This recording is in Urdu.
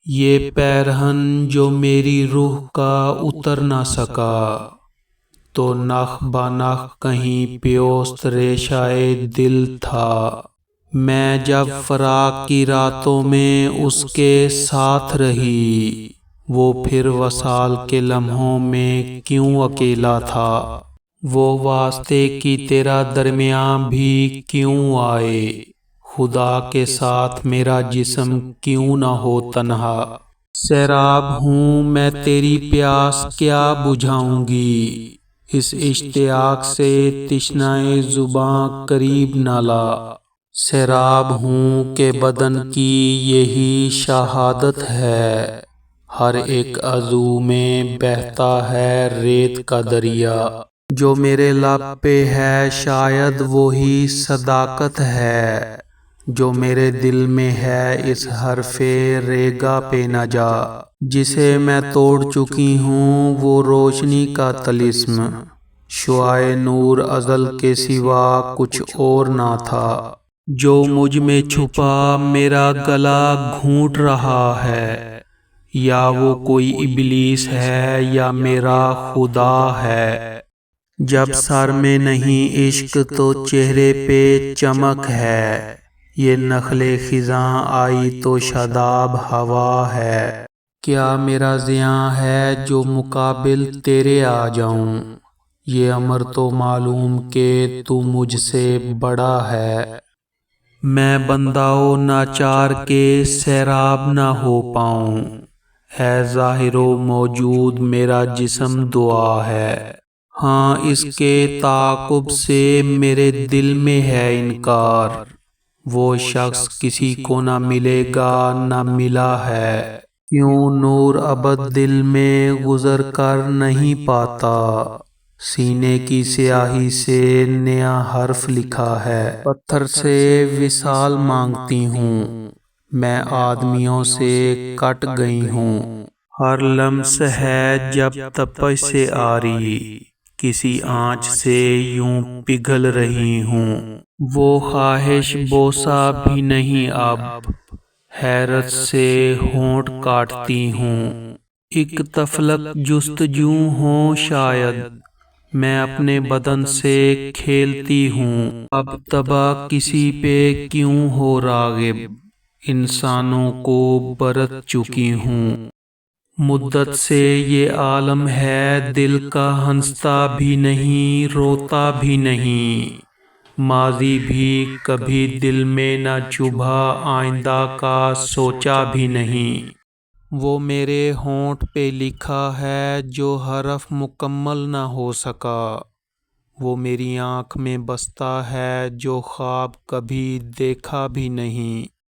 یہ پیرہن جو میری روح کا اتر نہ سکا، تو نخ بنخ کہیں پیوست ریشائے دل تھا۔ میں جب فراق کی راتوں میں اس کے ساتھ رہی، وہ پھر وصال کے لمحوں میں کیوں اکیلا تھا؟ وہ واسطے کی تیرا درمیان بھی کیوں آئے؟ خدا کے ساتھ میرا جسم کیوں نہ ہو تنہا؟ سیراب ہوں میں تیری پیاس کیا بجھاؤں گی، اس اشتیاق سے تشنہ زباں قریب نہ لا۔ سیراب ہوں کہ بدن کی یہی شہادت ہے، ہر ایک عضو میں بہتا ہے ریت کا دریا۔ جو میرے لب پہ ہے شاید وہی صداقت ہے، جو میرے دل میں ہے اس حرف ریگا پہ نہ جا۔ جسے میں توڑ چکی ہوں وہ روشنی کا طلسم، شعاع نور ازل کے سوا کچھ اور نہ تھا۔ جو مجھ میں چھپا میرا گلا گھونٹ رہا ہے، یا وہ کوئی ابلیس ہے یا میرا خدا ہے۔ جب سر میں نہیں عشق تو چہرے پہ چمک ہے، یہ نخل خزاں آئی تو شاداب ہوا ہے۔ کیا میرا زیاں ہے جو مقابل تیرے آ جاؤں؟ یہ امر تو معلوم کہ تو مجھ سے بڑا ہے۔ میں بندہ و ناچار کے سیراب نہ ہو پاؤں، اے ظاہر و موجود میرا جسم دعا ہے۔ ہاں اس کے تعاقب سے میرے دل میں ہے انکار، وہ شخص کسی کو نہ ملے گا نہ ملا ہے۔ کیوں نور ابد دل میں گزر کر نہیں پاتا، سینے کی سیاہی سے نیا حرف لکھا ہے۔ پتھر سے وصال مانگتی ہوں، میں آدمیوں سے کٹ گئی ہوں۔ ہر لمس ہے جب تپش سے آری، کسی آنچ سے یوں پگھل رہی ہوں۔ وہ خواہش بوسہ بھی نہیں اب، حیرت سے ہونٹ کاٹتی ہوں۔ ایک تفلک جستجو ہو شاید، میں اپنے بدن سے کھیلتی ہوں۔ اب طبع کسی پہ کیوں ہو راغب، انسانوں کو برت چکی ہوں۔ مدت سے یہ عالم ہے دل کا ہنستا بھی نہیں روتا بھی نہیں، ماضی بھی کبھی دل میں نہ چبھا آئندہ کا سوچا بھی نہیں۔ وہ میرے ہونٹ پہ لکھا ہے جو حرف مکمل نہ ہو سکا، وہ میری آنکھ میں بستا ہے جو خواب کبھی دیکھا بھی نہیں۔